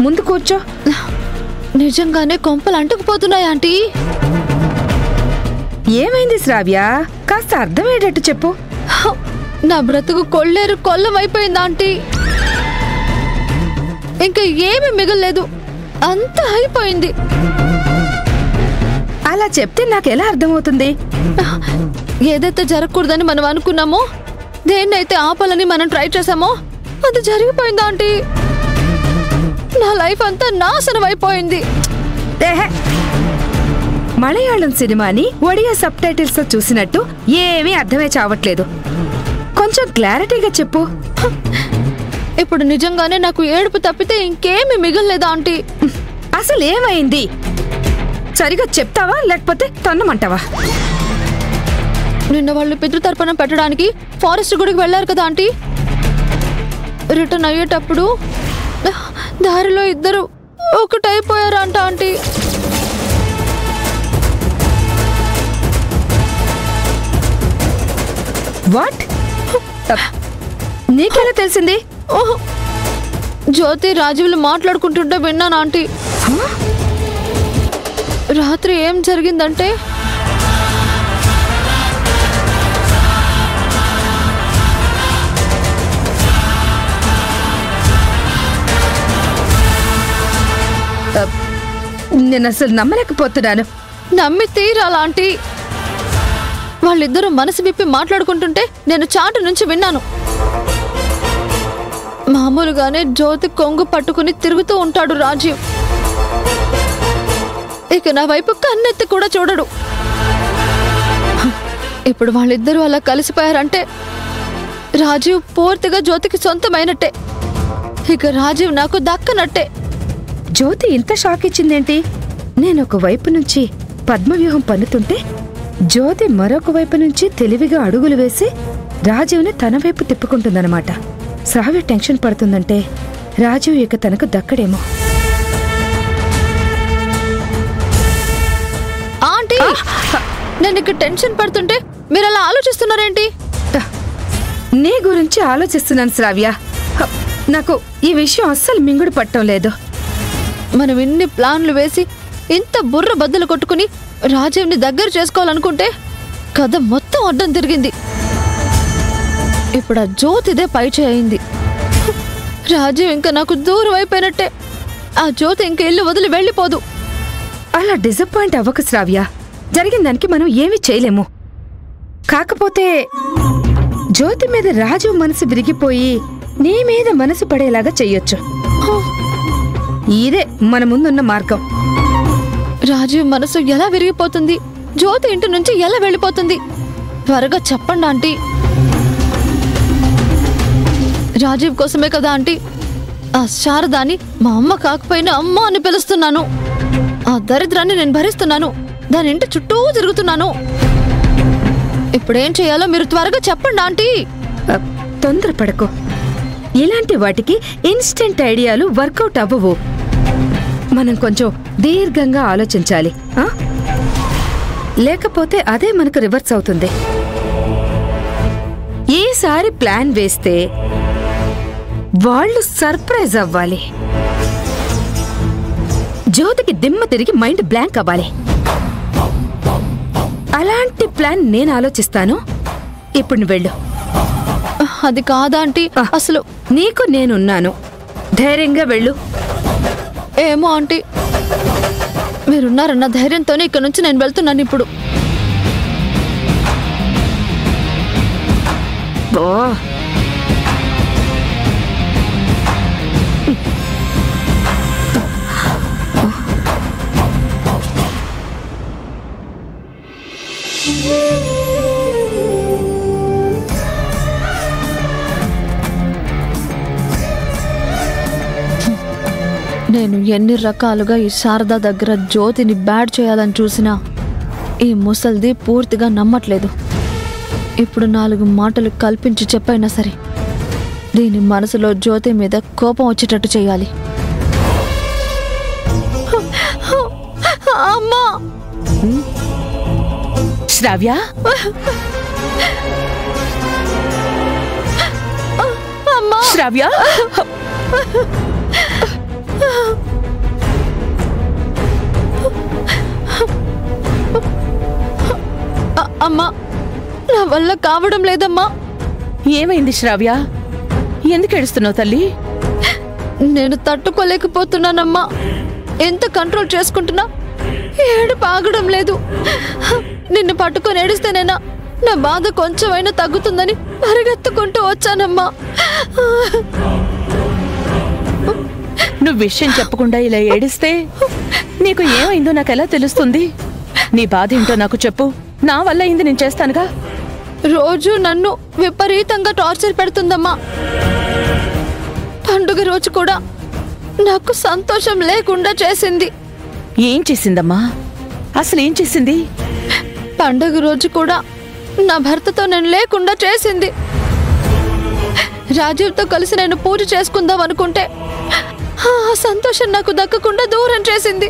ముందు కూర్చో. నిజంగానే కొంపలు అంటుకుపోతున్నాయి ఆంటీ. ఏమైంది శ్రావ్య? కాస్త అర్థమయ్యేటట్టు చెప్పు. నా బ్రతుకు కొల్లేరు కొల్లమైపోయింది ఆంటీ. ఇంకా ఏమీ మిగల్లేదు, అంతా అయిపోయింది. అలా చెప్తే నాకెలా అర్థమవుతుంది? ఏదైతే జరగకూడదని మనం అనుకున్నామో, దేన్నైతే ఆపాలని మనం ట్రై చేసామో అది జరిగిపోయింది ఆంటీ. నా లైఫ్ అంతా నాశనం అయిపోయింది. మలయాళం సినిమాని ఒడియా సబ్ టైటిల్స్ తో చూసినట్టు ఏమీ అర్థమే చావట్లేదు. కొంచెం క్లారిటీగా చెప్పు. ఇప్పుడు నిజంగానే నాకు ఏడుపు తప్పితే ఇంకేమీ మిగల్లేదా ఆంటీ? అసలు ఏమైంది? సరిగా చెప్తావా లేకపోతే తన్నమంటావా? నిన్న వాళ్ళు పితృతర్పణం పెట్టడానికి ఫారెస్ట్ గుడికి వెళ్లారు కదా ఆంటీ. రిటర్న్ అయ్యేటప్పుడు దారిలో ఇద్దరు ఒకటైపోయారంట ఆంటీ. వాట్? నీకెలా తెలిసింది? జ్యోతి రాజీవులు మాట్లాడుకుంటుంటే విన్నాను ఆంటీ. రాత్రి ఏం జరిగిందంటే, నేను అసలు నమ్మలేకపోతున్నాను. నమ్మి తీరాలా ఆంటీ? వాళ్ళిద్దరూ మనసు విప్పి మాట్లాడుకుంటుంటే నేను చాటు నుంచి విన్నాను. మామూలుగానే జ్యోతి కొంగు పట్టుకుని తిరుగుతూ ఉంటాడు రాజీవ్. ఇక నా వైపు కన్నెత్తి కూడా చూడడు. ఇప్పుడు వాళ్ళిద్దరూ అలా కలిసిపోయారంటే రాజీవ్ పూర్తిగా జ్యోతికి సొంతమైనట్టే. ఇక రాజీవ్ నాకు దక్కనట్టే. జ్యోతి ఇంత షాక్ ఇచ్చిందేంటి? నేను ఒక వైపు నుంచి పద్మవ్యూహం పన్నుతుంటే జ్యోతి మరొక వైపు నుంచి తెలివిగా అడుగులు వేసి రాజీవ్ని తన వైపు తిప్పుకుంటుందన్నమాట. శ్రావ్య టెన్షన్ పడుతుందంటే రాజీవ్ ఇక తనకు దక్కడేమో. ఆంటీ, నేను ఇక టెన్షన్ పడుతుంటే మీరు అలా ఆలోచిస్తున్నారేంటి? నీ గురించి ఆలోచిస్తున్నాను శ్రావ్య. నాకు ఈ విషయం అస్సలు మింగుడు పట్టం లేదు. మనం ఇన్ని ప్లాన్లు వేసి ఇంత బుర్ర బద్దలు కొట్టుకుని రాజీవ్ని దగ్గర చేసుకోవాలనుకుంటే కథ మొత్తం అడ్డం తిరిగింది. ఇప్పుడు ఆ జ్యోతిదే పై చేయింది. రాజీవ్ ఇంకా నాకు దూరం అయిపోయినట్టే. ఆ జ్యోతి ఇంక ఇల్లు వదిలి వెళ్ళిపోదు. అలా డిసప్పాయింట్ అవ్వక శ్రావ్య. జరిగిన దానికి మనం ఏమీ చేయలేము. కాకపోతే జ్యోతి మీద రాజీవ్ మనసు విరిగిపోయి నీ మీద మనసు పడేలాగా చెయ్యొచ్చు. ఇదే మన ముందున్న మార్గం. రాజీవ్ మనసు ఎలా విరిగిపోతుంది? జ్యోతి ఇంటి నుంచి ఎలా వెళ్ళిపోతుంది? త్వరగా చెప్పండి ఆంటీ. రాజీవ్ కోసమే కదా ఆంటీ ఆ శారదాని మా అమ్మ కాకపోయినా అమ్మ అని పిలుస్తున్నాను. ఆ దరిద్రాన్ని నేను భరిస్తున్నాను. దాని ఇంటి చుట్టూ తిరుగుతున్నాను. ఇప్పుడేం చేయాలో మీరు త్వరగా చెప్పండి ఆంటీ. తొందరపడకు. ఇలాంటి వాటికి ఇన్స్టెంట్ ఐడియాలు వర్కౌట్ అవ్వవు. మనం కొంచెం దీర్ఘంగా ఆలోచించాలి. లేకపోతే అదే మనకు రివర్స్ అవుతుంది. ఈసారి ప్లాన్ వేస్తే వాళ్ళు సర్ప్రైజ్ అవ్వాలి. జ్యోతికి దిమ్మ తిరిగి మైండ్ బ్లాంక్ అవ్వాలి. అలాంటి ప్లాన్ నేను ఆలోచిస్తాను. ఇప్పుడు నువ్వు వెళ్ళు. అది కాదా ఆంటీ? అసలు నీకు నేనున్నాను. ధైర్యంగా వెళ్ళు. ఏమో ఆంటీ, మీరున్నారన్న ధైర్యంతోనే ఇక్కడ నుంచి నేను వెళ్తున్నాను ఇప్పుడు. నేను ఎన్ని రకాలుగా ఈ శారదా దగ్గర జ్యోతిని బ్యాడ్ చేయాలని చూసినా ఈ ముసల్ది పూర్తిగా నమ్మట్లేదు. ఇప్పుడు 4 మాటలు కల్పించి చెప్పైనా సరే దీని మనసులో జ్యోతి మీద కోపం వచ్చేటట్టు చేయాలి. అమ్మా! శ్రావ్య, అమ్మా! శ్రావ్య, అమ్మా, నా వల్ల కావడం లేదమ్మా. ఏమైంది శ్రావ్య? ఎందుకు ఏడుస్తున్నావు తల్లి? నేను తట్టుకోలేకపోతున్నానమ్మా. ఎంత కంట్రోల్ చేసుకుంటున్నా ఏడుపు ఆగడం లేదు. నిన్ను పట్టుకొని ఏడిస్తేనేనా నా బాధ కొంచెమైనా తగ్గుతుందని పరిగెత్తుకుంటూ వచ్చానమ్మా. నువ్వు విషయం చెప్పకుండా ఇలా ఏడిస్తే నీకు ఏమైందో నాకెలా తెలుస్తుంది? నీ బాధ ఏంటో నాకు చెప్పు. నా వల్ల అయింది నేను చేస్తానుగా. రోజు నన్ను విపరీతంగా టార్చర్ పెడుతుందమ్మా. పండుగ రోజు కూడా నాకు సంతోషం లేకుండా చేసింది. ఏం చేసిందమ్మా? అసలు ఏం చేసింది? పండుగ రోజు కూడా నా భర్తతో నేను లేకుండా చేసింది. రాజీవ్తో కలిసి నేను పూజ చేసుకుందాం అనుకుంటే ఆ సంతోషం నాకు దక్కకుండా దూరం చేసింది.